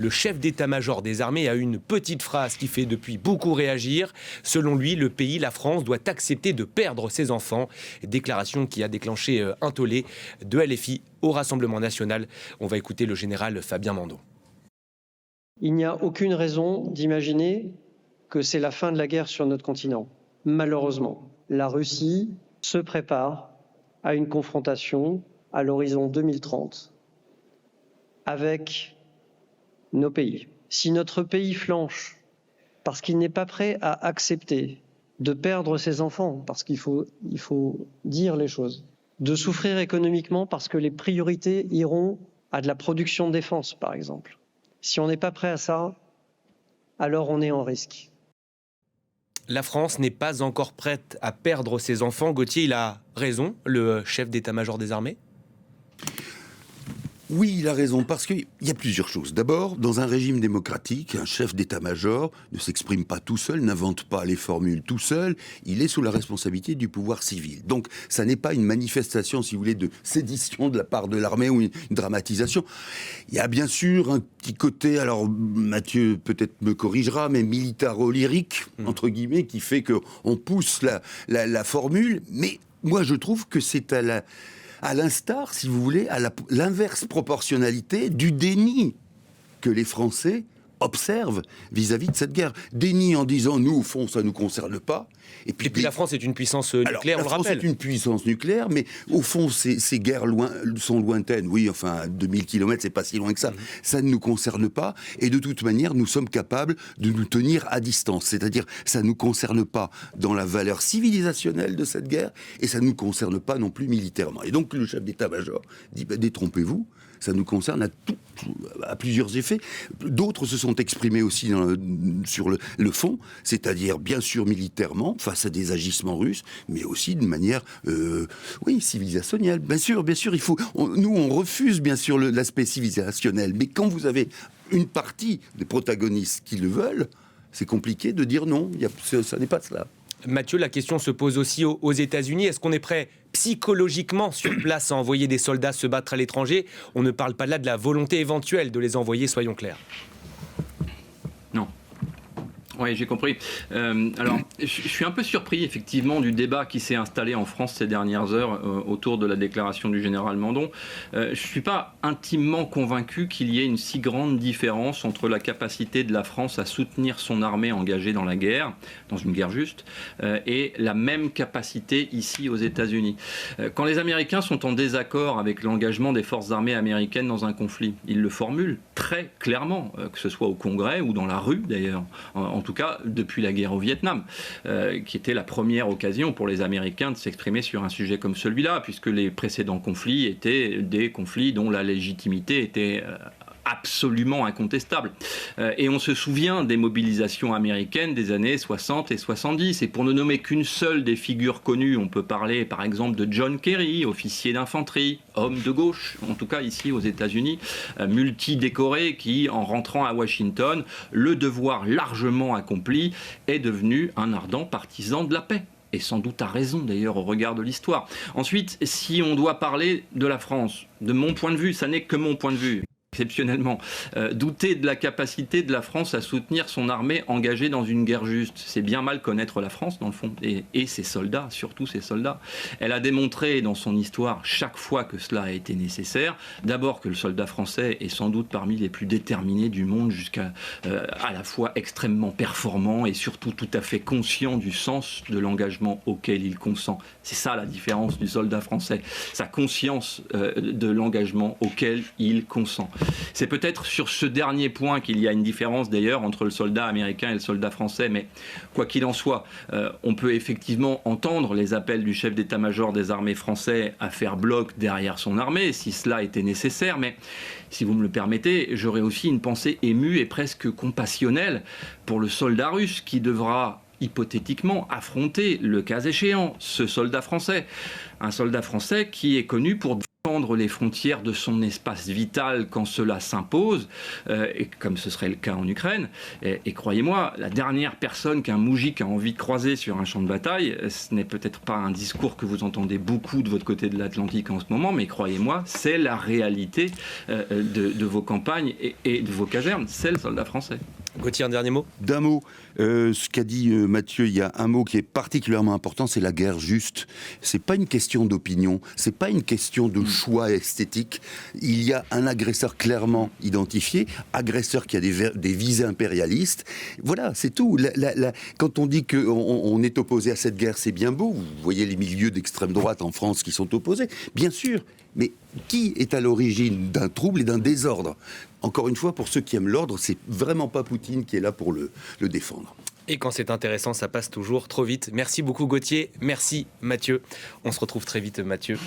Le chef d'état-major des armées a une petite phrase qui fait depuis beaucoup réagir. Selon lui, le pays, la France, doit accepter de perdre ses enfants. Déclaration qui a déclenché un tollé de LFI au Rassemblement national. On va écouter le général Fabien Mandot. Il n'y a aucune raison d'imaginer que c'est la fin de la guerre sur notre continent. Malheureusement, la Russie se prépare à une confrontation à l'horizon 2030 avec nos pays. Si notre pays flanche parce qu'il n'est pas prêt à accepter de perdre ses enfants, parce qu'il faut dire les choses, de souffrir économiquement parce que les priorités iront à de la production de défense, par exemple. Si on n'est pas prêt à ça, alors on est en risque. La France n'est pas encore prête à perdre ses enfants. Gauthier, il a raison, le chef d'état-major des armées ? Oui, il a raison, parce qu'il y a plusieurs choses. D'abord, dans un régime démocratique, un chef d'état-major ne s'exprime pas tout seul, n'invente pas les formules tout seul, il est sous la responsabilité du pouvoir civil. Donc, ça n'est pas une manifestation, si vous voulez, de sédition de la part de l'armée ou une dramatisation. Il y a bien sûr un petit côté, alors Mathieu peut-être me corrigera, mais militaro-lyrique, entre guillemets, qui fait qu'on pousse la formule, mais moi je trouve que c'est à l'instar, si vous voulez, à l'inverse proportionnalité du déni que les Français observent vis-à-vis de cette guerre. Déni en disant, nous, au fond, ça ne nous concerne pas. Et puis la France est une puissance nucléaire, on le rappelle. La France est une puissance nucléaire, mais au fond, ces guerres sont lointaines. Oui, enfin, 2000 km, c'est pas si loin que ça. Ça ne nous concerne pas. Et de toute manière, nous sommes capables de nous tenir à distance. C'est-à-dire, ça ne nous concerne pas dans la valeur civilisationnelle de cette guerre, et ça ne nous concerne pas non plus militairement. Et donc, le chef d'état-major dit, détrompez-vous, ça nous concerne à plusieurs effets. D'autres se sont exprimés aussi sur le fond, c'est-à-dire bien sûr militairement, face à des agissements russes, mais aussi de manière, civilisationnelle. Bien sûr, nous on refuse bien sûr l'aspect civilisationnel, mais quand vous avez une partie des protagonistes qui le veulent, c'est compliqué de dire non, ça n'est pas cela. Mathieu, la question se pose aussi aux États-Unis. Est-ce qu'on est prêt psychologiquement sur place à envoyer des soldats se battre à l'étranger ? On ne parle pas là de la volonté éventuelle de les envoyer, soyons clairs. Non. Oui, j'ai compris. Alors, je suis un peu surpris, effectivement, du débat qui s'est installé en France ces dernières heures autour de la déclaration du général Mandon. Je ne suis pas intimement convaincu qu'il y ait une si grande différence entre la capacité de la France à soutenir son armée engagée dans la guerre, dans une guerre juste, et la même capacité ici aux États-Unis. Quand les Américains sont en désaccord avec l'engagement des forces armées américaines dans un conflit, ils le formulent très clairement, que ce soit au Congrès ou dans la rue d'ailleurs, en tout cas depuis la guerre au Vietnam, qui était la première occasion pour les Américains de s'exprimer sur un sujet comme celui-là, puisque les précédents conflits étaient des conflits dont la légitimité était absolument incontestable. Et on se souvient des mobilisations américaines des années 60 et 70. Et pour ne nommer qu'une seule des figures connues, on peut parler par exemple de John Kerry, officier d'infanterie, homme de gauche, en tout cas ici aux États-Unis, multidécoré, qui, en rentrant à Washington, le devoir largement accompli, est devenu un ardent partisan de la paix. Et sans doute à raison d'ailleurs au regard de l'histoire. Ensuite, si on doit parler de la France, de mon point de vue, ça n'est que mon point de vue, exceptionnellement, douter de la capacité de la France à soutenir son armée engagée dans une guerre juste. C'est bien mal connaître la France, dans le fond, et ses soldats, surtout ses soldats. Elle a démontré dans son histoire, chaque fois que cela a été nécessaire, d'abord que le soldat français est sans doute parmi les plus déterminés du monde, jusqu'à à la fois extrêmement performant et surtout tout à fait conscient du sens de l'engagement auquel il consent. C'est ça la différence du soldat français, sa conscience de l'engagement auquel il consent. C'est peut-être sur ce dernier point qu'il y a une différence d'ailleurs entre le soldat américain et le soldat français, mais quoi qu'il en soit, on peut effectivement entendre les appels du chef d'état-major des armées français à faire bloc derrière son armée, si cela était nécessaire, mais si vous me le permettez, j'aurais aussi une pensée émue et presque compassionnelle pour le soldat russe qui devra hypothétiquement affronter, le cas échéant, ce soldat français. Un soldat français qui est connu pour défendre étendre les frontières de son espace vital quand cela s'impose, et comme ce serait le cas en Ukraine. Et croyez-moi, la dernière personne qu'un moujik a envie de croiser sur un champ de bataille, ce n'est peut-être pas un discours que vous entendez beaucoup de votre côté de l'Atlantique en ce moment, mais croyez-moi, c'est la réalité de vos campagnes et de vos casernes, c'est le soldat français. Gauthier, un dernier mot ? D'un mot, ce qu'a dit Mathieu, il y a un mot qui est particulièrement important, c'est la guerre juste. C'est pas une question d'opinion, c'est pas une question de choix esthétique. Il y a un agresseur clairement identifié, agresseur qui a des visées impérialistes. Voilà, c'est tout. Quand on dit qu'on est opposé à cette guerre, c'est bien beau. Vous voyez les milieux d'extrême droite en France qui sont opposés, bien sûr. Mais qui est à l'origine d'un trouble et d'un désordre ? Encore une fois, pour ceux qui aiment l'ordre, c'est vraiment pas Poutine qui est là pour le défendre. Et quand c'est intéressant, ça passe toujours trop vite. Merci beaucoup Gauthier, merci Mathieu. On se retrouve très vite Mathieu.